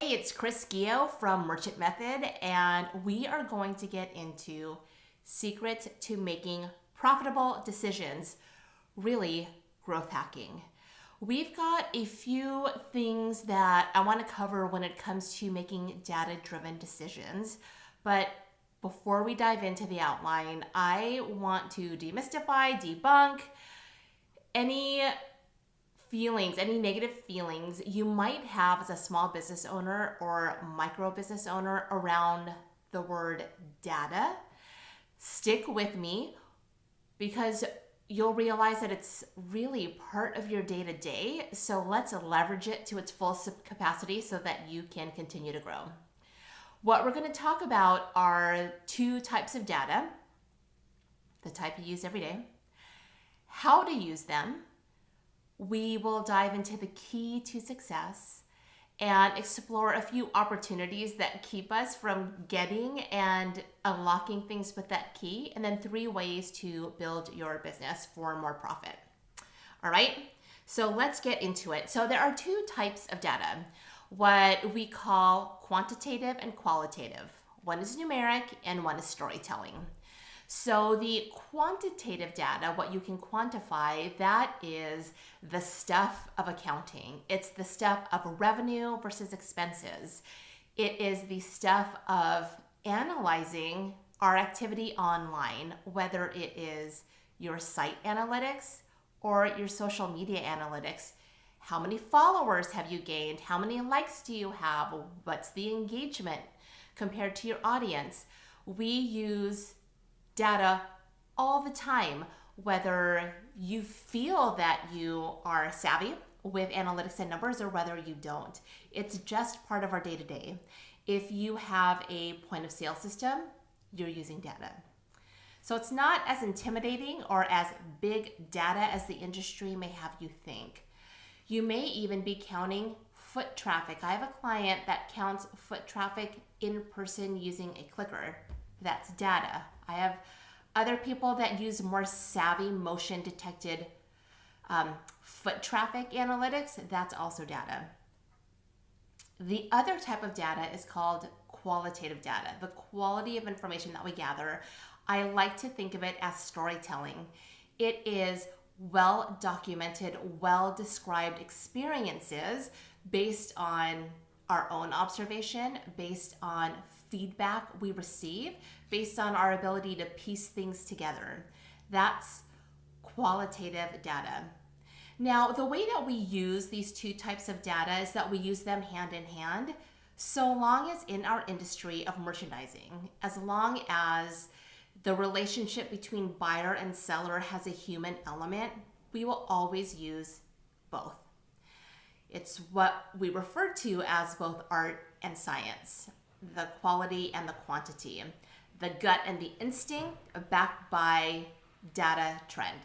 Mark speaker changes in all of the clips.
Speaker 1: Hey, it's Chris Gio from Merchant Method, and we are going to get into secrets to making profitable decisions, really growth hacking. We've got a few things that I want to cover when it comes to making data driven decisions, but before we dive into the outline, I want to demystify, debunk any any negative feelings you might have as a small business owner or micro business owner around the word data. Stick with me because you'll realize that it's really part of your day to day. So let's leverage it to its full capacity so that you can continue to grow. What we're going to talk about are two types of data: the type you use every day, how to use them. We will dive into the key to success and explore a few opportunities that keep us from getting and unlocking things with that key, and then 3 ways to build your business for more profit. All right, so let's get into it. So there are 2 types of data, what we call quantitative and qualitative. One is numeric and one is storytelling. So the quantitative data, what you can quantify, that is the stuff of accounting. It's the stuff of revenue versus expenses. It is the stuff of analyzing our activity online, whether it is your site analytics or your social media analytics. How many followers have you gained? How many likes do you have? What's the engagement compared to your audience? We use data all the time, whether you feel that you are savvy with analytics and numbers or whether you don't. It's just part of our day to day. If you have a point of sale system, you're using data. So it's not as intimidating or as big data as the industry may have you think. You may even be counting foot traffic. I have a client that counts foot traffic in person using a clicker. That's data. I have other people that use more savvy motion detected foot traffic analytics. That's also data. The other type of data is called qualitative data, the quality of information that we gather. I like to think of it as storytelling. It is well documented, well described experiences based on our own observation, based on feedback we receive, based on our ability to piece things together. That's qualitative data. Now, the way that we use these 2 types of data is that we use them hand in hand, so long as in our industry of merchandising, as long as the relationship between buyer and seller has a human element, we will always use both. It's what we refer to as both art and science, the quality and the quantity, the gut and the instinct backed by data trend.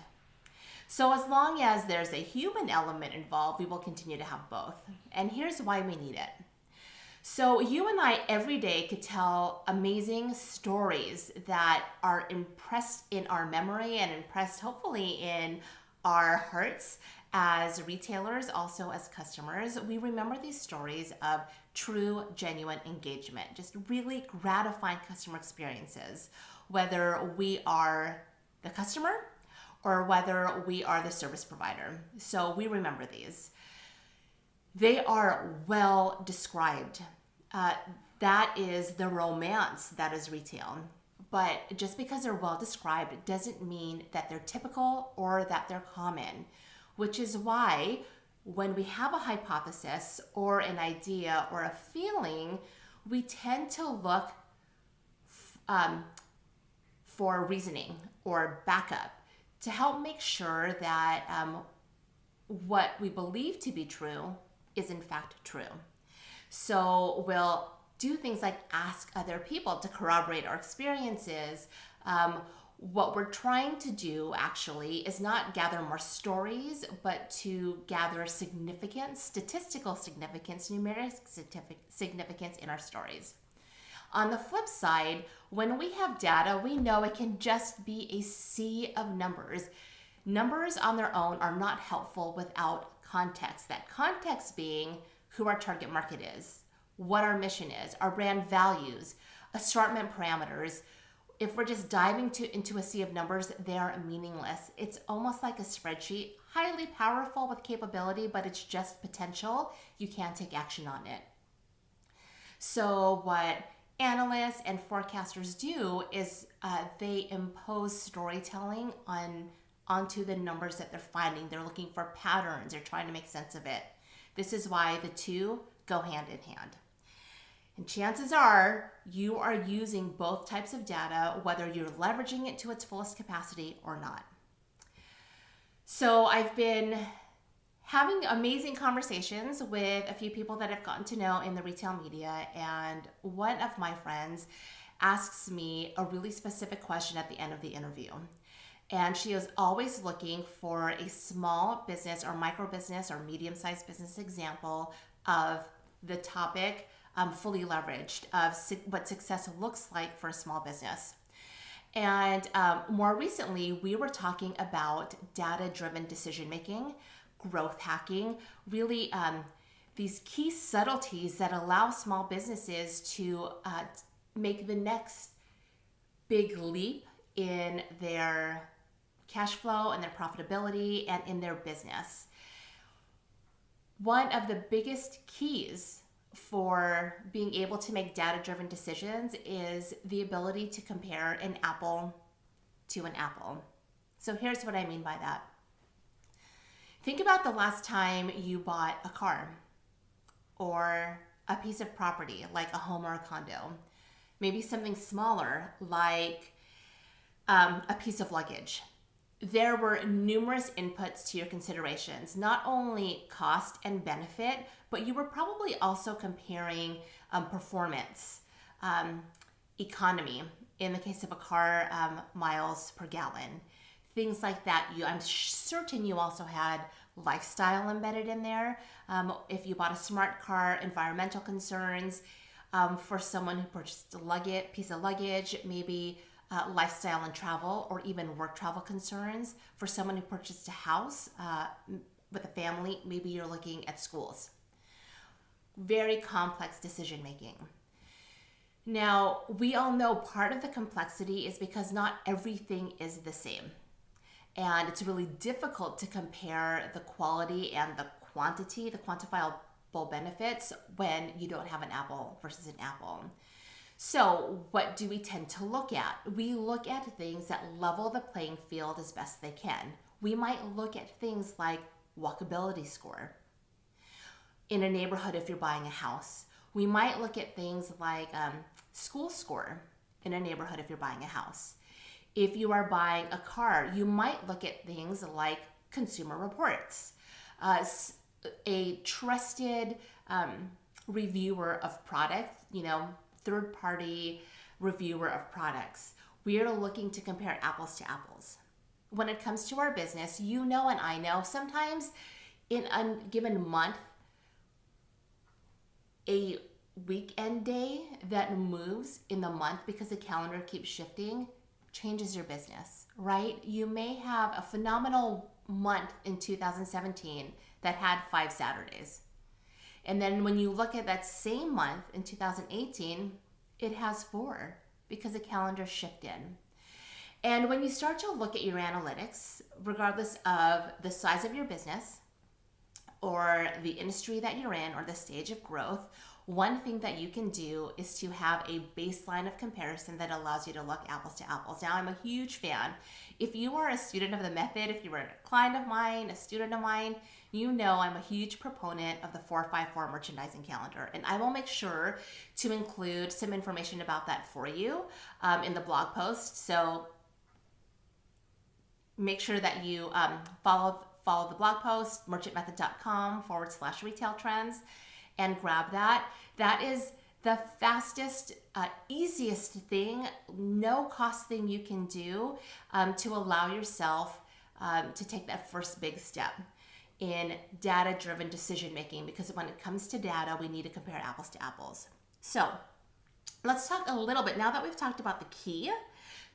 Speaker 1: So as long as there's a human element involved, we will continue to have both. And here's why we need it. So you and I every day could tell amazing stories that are impressed in our memory and impressed hopefully in our hearts as retailers, also as customers. We remember these stories of true, genuine engagement, just really gratifying customer experiences, whether we are the customer or whether we are the service provider. So we remember these. They are well described. That is the romance that is retail. But just because they're well described doesn't mean that they're typical or that they're common, which is why when we have a hypothesis or an idea or a feeling, we tend to look for reasoning or backup to help make sure that what we believe to be true is in fact true. So we'll do things like ask other people to corroborate our experiences. What we're trying to do actually is not gather more stories, but to gather significance, statistical significance, numeric significance in our stories. On the flip side, when we have data, we know it can just be a sea of numbers. Numbers on their own are not helpful without context. That context being who our target market is, what our mission is, our brand values, assortment parameters. If we're just diving into a sea of numbers, they are meaningless. It's almost like a spreadsheet, highly powerful with capability, but it's just potential. You can't take action on it. So what analysts and forecasters do is they impose storytelling onto the numbers that they're finding. They're looking for patterns. They're trying to make sense of it. This is why the two go hand in hand. And chances are you are using both types of data, whether you're leveraging it to its fullest capacity or not. So I've been having amazing conversations with a few people that I've gotten to know in the retail media, and one of my friends asks me a really specific question at the end of the interview. And she is always looking for a small business or micro business or medium-sized business example of the topic fully leveraged, of what success looks like for a small business. And more recently, we were talking about data-driven decision-making, growth hacking, really these key subtleties that allow small businesses to make the next big leap in their cash flow and their profitability and in their business. One of the biggest keys for being able to make data-driven decisions is the ability to compare an apple to an apple. So here's what I mean by that. Think about the last time you bought a car or a piece of property like a home or a condo. Maybe something smaller like a piece of luggage. There were numerous inputs to your considerations, not only cost and benefit, but you were probably also comparing performance, economy, in the case of a car, miles per gallon, things like that. I'm certain you also had lifestyle embedded in there. If you bought a smart car, environmental concerns, for someone who purchased a piece of luggage, maybe lifestyle and travel, or even work travel concerns. For someone who purchased a house with a family, maybe you're looking at schools. Very complex decision making. Now, we all know part of the complexity is because not everything is the same. And it's really difficult to compare the quality and the quantity, the quantifiable benefits, when you don't have an apple versus an apple. So what do we tend to look at? We look at things that level the playing field as best they can. We might look at things like walkability score in a neighborhood if you're buying a house. We might look at things like school score in a neighborhood if you're buying a house. If you are buying a car, you might look at things like consumer reports, a trusted reviewer of product, third-party reviewer of products. We are looking to compare apples to apples. When it comes to our business, you know and I know, sometimes in a given month, a weekend day that moves in the month because the calendar keeps shifting changes your business, right? You may have a phenomenal month in 2017 that had 5 Saturdays. And then when you look at that same month in 2018, it has 4 because the calendar shifted. And when you start to look at your analytics, regardless of the size of your business or the industry that you're in or the stage of growth, one thing that you can do is to have a baseline of comparison that allows you to look apples to apples. Now, I'm a huge fan. If you are a student of the method, if you were a client of mine, a student of mine, you know I'm a huge proponent of the 454 merchandising calendar. And I will make sure to include some information about that for you in the blog post. So make sure that you follow the blog post, merchantmethod.com/retail trends, and grab that. That is the fastest, easiest thing, no cost thing you can do to allow yourself to take that first big step in data-driven decision making, because when it comes to data, we need to compare apples to apples. So let's talk a little bit, now that we've talked about the key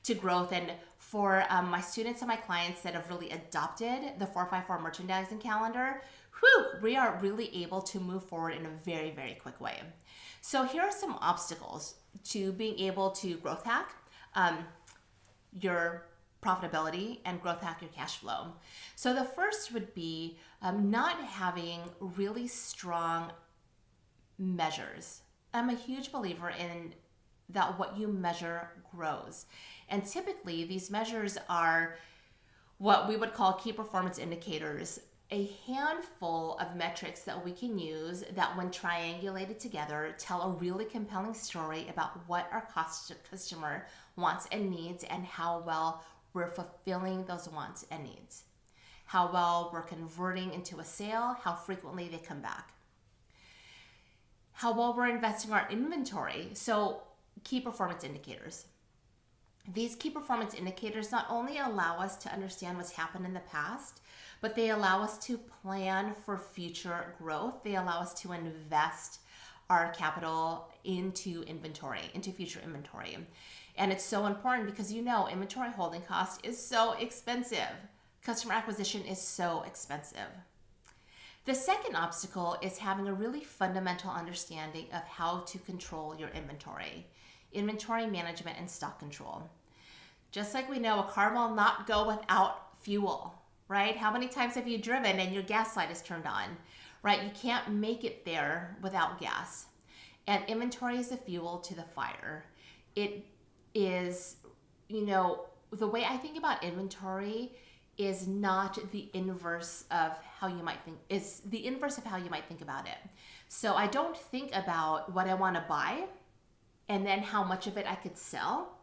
Speaker 1: to growth, and for my students and my clients that have really adopted the 454 merchandising calendar, we are really able to move forward in a very, very quick way. So here are some obstacles to being able to growth hack your profitability and growth hack your cash flow. So the first would be not having really strong measures. I'm a huge believer in that what you measure grows. And typically these measures are what we would call key performance indicators, a handful of metrics that we can use that when triangulated together tell a really compelling story about what our customer wants and needs and how well we're fulfilling those wants and needs, how well we're converting into a sale, how frequently they come back, how well we're investing our inventory. So key performance indicators. These key performance indicators not only allow us to understand what's happened in the past, but they allow us to plan for future growth. They allow us to invest our capital into inventory, into future inventory. And it's so important because inventory holding cost is so expensive. Customer acquisition is so expensive. The second obstacle is having a really fundamental understanding of how to control your inventory management and stock control. Just like we know, a car will not go without fuel, right? How many times have you driven and your gas light is turned on, right? You can't make it there without gas. And inventory is the fuel to the fire. It is, the way I think about inventory is not the inverse of how you might think, is the inverse of how you might think about it. So I don't think about what I want to buy and then how much of it I could sell.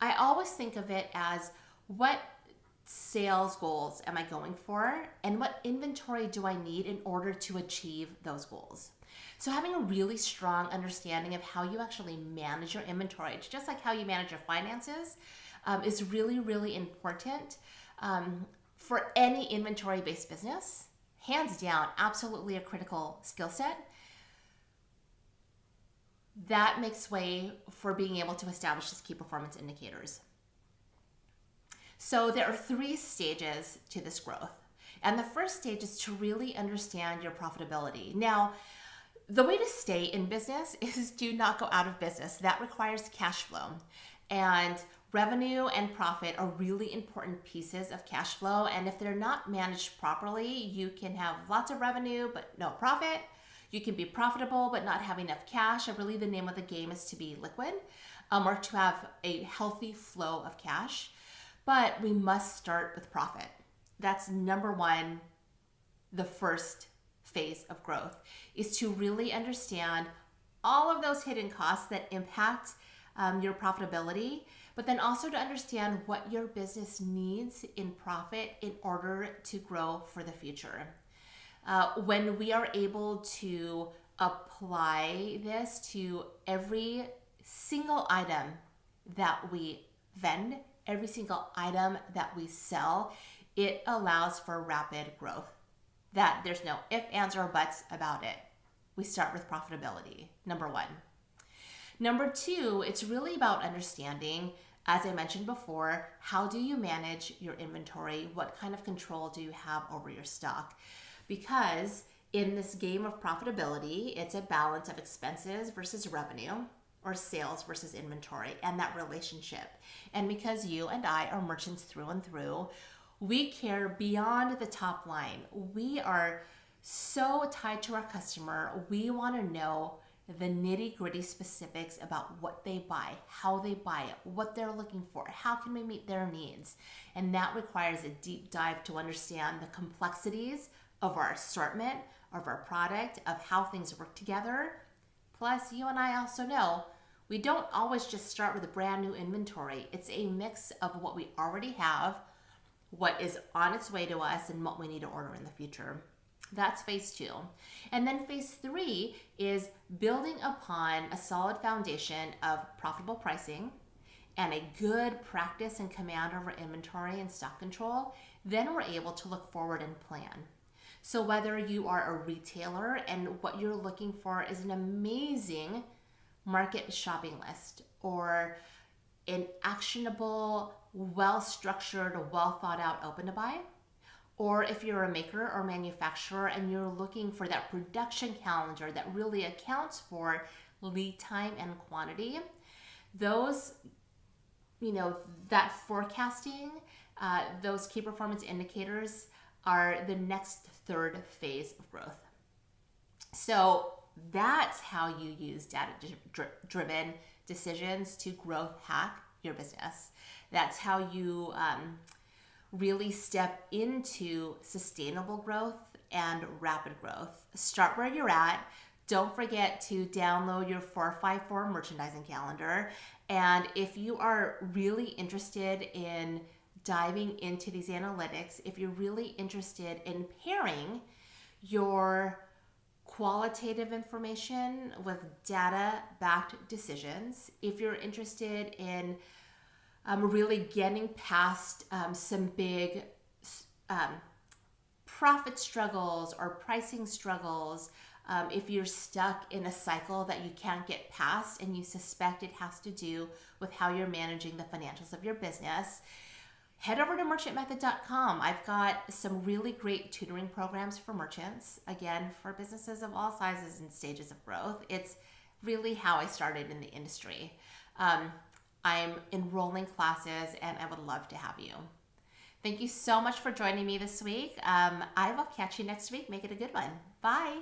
Speaker 1: I always think of it as what sales goals am I going for and what inventory do I need in order to achieve those goals. So having a really strong understanding of how you actually manage your inventory, it's just like how you manage your finances, is really, really important for any inventory-based business. Hands down, absolutely a critical skill set. That makes way for being able to establish these key performance indicators. So there are 3 stages to this growth. And the first stage is to really understand your profitability. Now, the way to stay in business is to not go out of business. That requires cash flow. And revenue and profit are really important pieces of cash flow. And if they're not managed properly, you can have lots of revenue, but no profit. You can be profitable, but not have enough cash. And really the name of the game is to be liquid or to have a healthy flow of cash. But we must start with profit. That's number one, the first phase of growth, is to really understand all of those hidden costs that impact your profitability, but then also to understand what your business needs in profit in order to grow for the future. When we are able to apply this to every single item that we vend, every single item that we sell, it allows for rapid growth. That there's no ifs, ands, or buts about it. We start with profitability, number one. Number two, it's really about understanding, as I mentioned before, how do you manage your inventory? What kind of control do you have over your stock? Because in this game of profitability, it's a balance of expenses versus revenue, or sales versus inventory, and that relationship. And because you and I are merchants through and through, we care beyond the top line. We are so tied to our customer. We want to know the nitty-gritty specifics about what they buy, how they buy it, what they're looking for, how can we meet their needs. And that requires a deep dive to understand the complexities of our assortment, of our product, of how things work together. Plus, you and I also know we don't always just start with a brand new inventory. It's a mix of what we already have, what is on its way to us, and what we need to order in the future. That's phase 2. And then phase 3 is building upon a solid foundation of profitable pricing and a good practice and command over inventory and stock control. Then we're able to look forward and plan. So whether you are a retailer and what you're looking for is an amazing market shopping list or an actionable, well-structured, well-thought-out open to buy, Or if you're a maker or manufacturer and you're looking for that production calendar that really accounts for lead time and quantity, those, that forecasting, those key performance indicators are the next third phase of growth. So that's how you use data-driven decisions to growth hack your business. That's how you really step into sustainable growth and rapid growth. Start where you're at. Don't forget to download your 454 merchandising calendar. And if you are really interested in diving into these analytics, if you're really interested in pairing your qualitative information with data-backed decisions, if you're interested in really getting past some big profit struggles or pricing struggles, if you're stuck in a cycle that you can't get past and you suspect it has to do with how you're managing the financials of your business, head over to merchantmethod.com. I've got some really great tutoring programs for merchants, again, for businesses of all sizes and stages of growth. It's really how I started in the industry. I'm enrolling classes and I would love to have you. Thank you so much for joining me this week. I will catch you next week. Make it a good one. Bye.